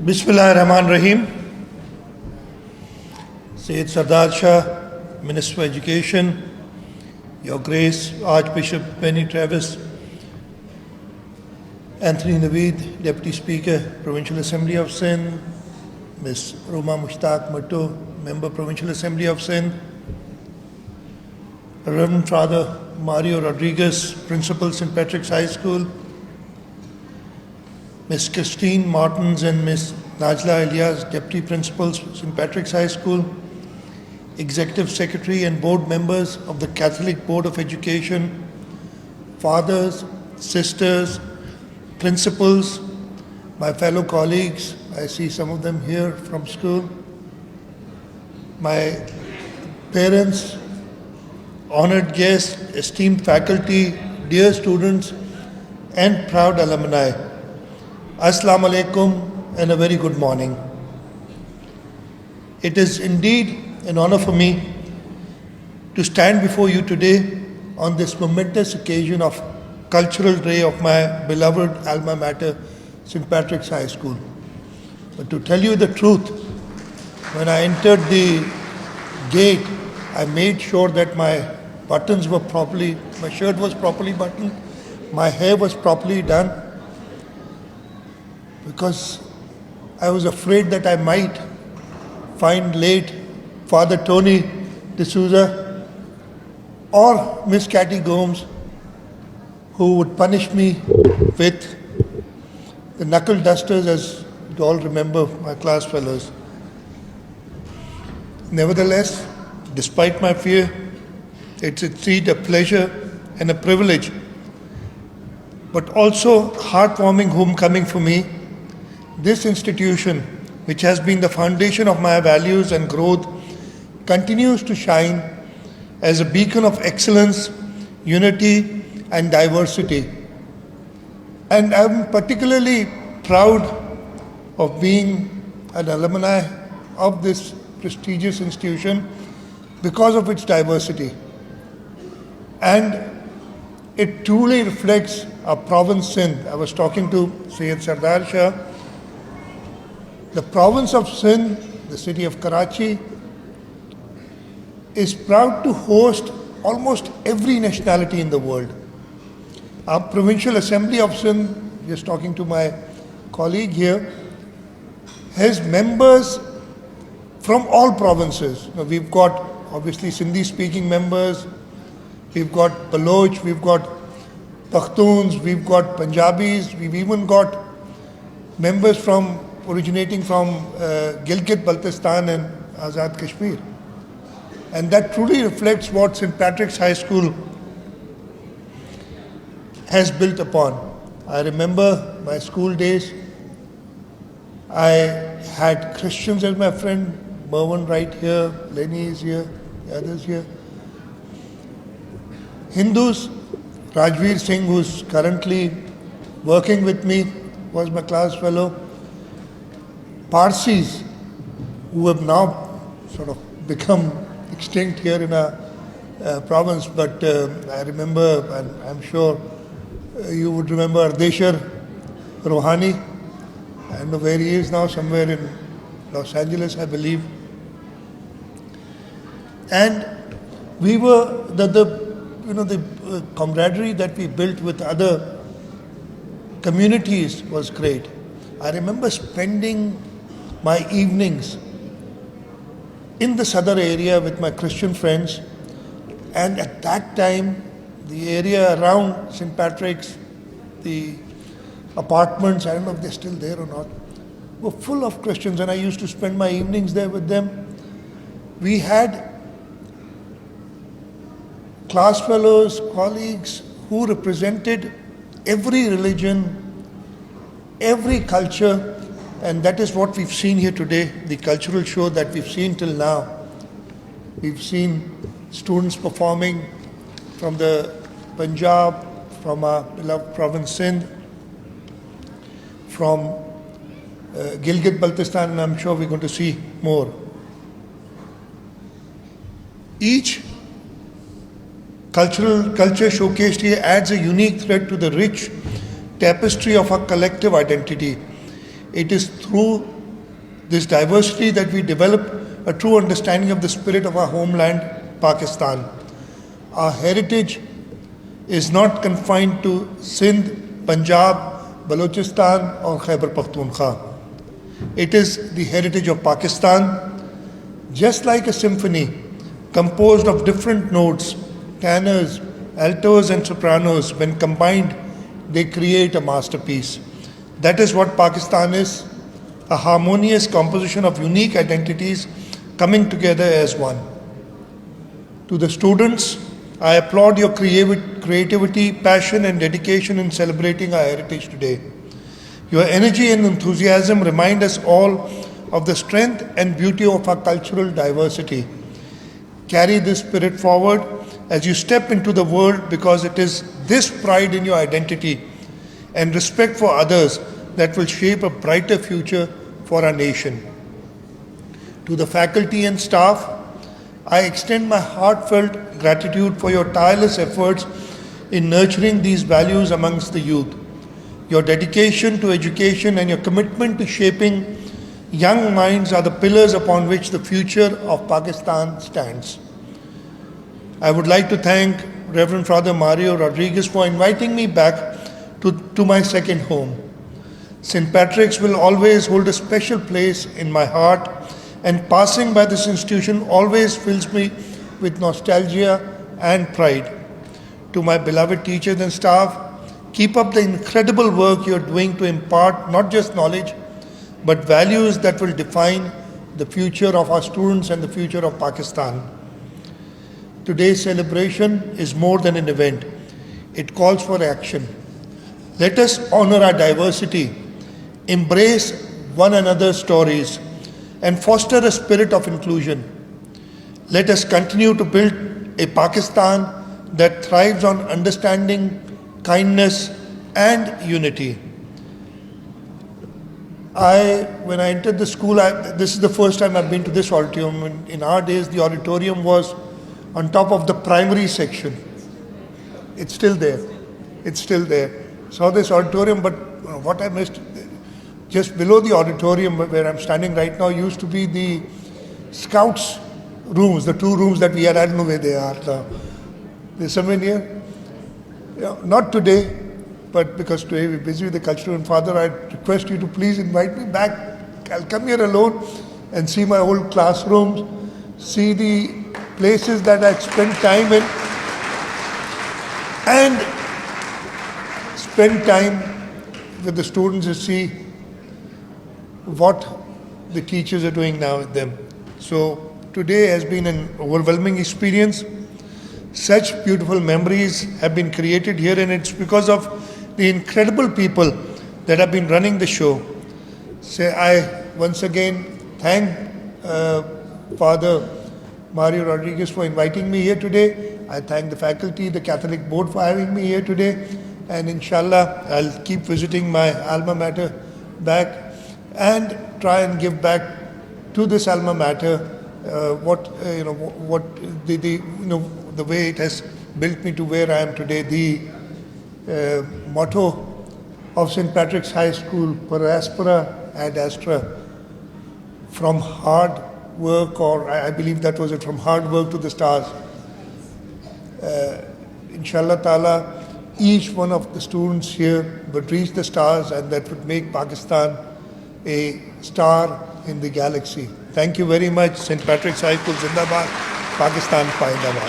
Bismillahirrahmanirrahim. Sayyid Sardar Shah, Minister for Education, Your Grace, Archbishop Benny Travis, Anthony Naveed, Deputy Speaker, Provincial Assembly of Sindh, Ms. Roma Mushtaq Matto, Member, Provincial Assembly of Sindh, Reverend Father Mario Rodriguez, Principal, St. Patrick's High School, Ms. Christine Martins and Ms. Najla Elias, Deputy Principals, St. Patrick's High School, Executive Secretary and Board members of the Catholic Board of Education, fathers, sisters, principals, my fellow colleagues, I see some of them here from school, my parents, honored guests, esteemed faculty, dear students, and proud alumni. Assalamu alaikum and a very good morning. It is indeed an honor for me to stand before you today on this momentous occasion of Cultural Day of my beloved alma mater, St. Patrick's High School. But to tell you the truth, when I entered the gate, I made sure that my buttons were properly, my shirt was properly buttoned, my hair was properly done, because I was afraid that I might find late Father Tony D'Souza or Miss Catty Gomes, who would punish me with the knuckle dusters, as you all remember, my class fellows. Nevertheless, despite my fear, it's indeed a pleasure and a privilege, but also heartwarming homecoming for me. This institution, which has been the foundation of my values and growth, continues to shine as a beacon of excellence, unity, and diversity. And I'm particularly proud of being an alumni of this prestigious institution because of its diversity. And it truly reflects our province, Sindh. I was talking to Sayyid Sardar Shah. The province of Sindh, the city of Karachi, is proud to host almost every nationality in the world. Our Provincial Assembly of Sindh, just talking to my colleague here, has members from all provinces. Now, we've got obviously Sindhi-speaking members, we've got Baloch, we've got Pakhtuns, we've got Punjabis, we've even got members originating from Gilgit-Baltistan and Azad Kashmir. And that truly reflects what St. Patrick's High School has built upon. I remember my school days. I had Christians as my friend, Mervyn right here, Lenny is here, the others here. Hindus, Rajveer Singh, who's currently working with me, was my class fellow. Parsis, who have now sort of become extinct here in our province, but I remember, and I'm sure you would remember Ardeshar Rohani. I don't know where he is now, somewhere in Los Angeles, I believe. And we were, the camaraderie that we built with other communities was great. I remember spending my evenings in the Sadr area with my Christian friends, and at that time the area around St. Patrick's, the apartments, I don't know if they're still there or not, were full of Christians, and I used to spend my evenings there with them. We had class fellows, colleagues who represented every religion, every culture. And that is what we've seen here today, the cultural show that we've seen till now. We've seen students performing from the Punjab, from our beloved province Sindh, from Gilgit-Baltistan, and I'm sure we're going to see more. Each culture showcased here adds a unique thread to the rich tapestry of our collective identity. It is through this diversity that we develop a true understanding of the spirit of our homeland, Pakistan. Our heritage is not confined to Sindh, Punjab, Balochistan or Khyber Pakhtunkhwa. It is the heritage of Pakistan. Just like a symphony composed of different notes, tenors, altos and sopranos, when combined, they create a masterpiece. That is what Pakistan is, a harmonious composition of unique identities coming together as one. To the students, I applaud your creativity, passion and dedication in celebrating our heritage today. Your energy and enthusiasm remind us all of the strength and beauty of our cultural diversity. Carry this spirit forward as you step into the world, because it is this pride in your identity and respect for others that will shape a brighter future for our nation. To the faculty and staff, I extend my heartfelt gratitude for your tireless efforts in nurturing these values amongst the youth. Your dedication to education and your commitment to shaping young minds are the pillars upon which the future of Pakistan stands. I would like to thank Reverend Father Mario Rodriguez for inviting me back to my second home. St. Patrick's will always hold a special place in my heart, and passing by this institution always fills me with nostalgia and pride. To my beloved teachers and staff, keep up the incredible work you are doing to impart not just knowledge, but values that will define the future of our students and the future of Pakistan. Today's celebration is more than an event. It calls for action. Let us honor our diversity, embrace one another's stories, and foster a spirit of inclusion. Let us continue to build a Pakistan that thrives on understanding, kindness, and unity. When I entered the school, this is the first time I've been to this auditorium. In our days, the auditorium was on top of the primary section. It's still there. It's still there. Saw this auditorium, but what I missed, just below the auditorium where I'm standing right now, used to be the scouts rooms, the two rooms that we had. I don't know where they are now. They're somewhere near. Yeah, not today, but because today we're busy with the cultural. And Father, I request you to please invite me back. I'll come here alone and see my old classrooms, see the places that I spent time in, and spend time with the students to see what the teachers are doing now with them. So today has been an overwhelming experience. Such beautiful memories have been created here, and it's because of the incredible people that have been running the show. So I once again thank Father Mario Rodriguez for inviting me here today. I thank the faculty, the Catholic Board for having me here today. And inshallah, I'll keep visiting my alma mater back and try and give back to this alma mater the way it has built me to where I am today. The motto of St. Patrick's High School, per aspera ad astra, from hard work, or I believe that was it, from hard work to the stars. Inshallah ta'ala, each one of the students here would reach the stars, and that would make Pakistan a star in the galaxy. Thank you very much. St. Patrick's High School Zindabad, Pakistan Paindabad.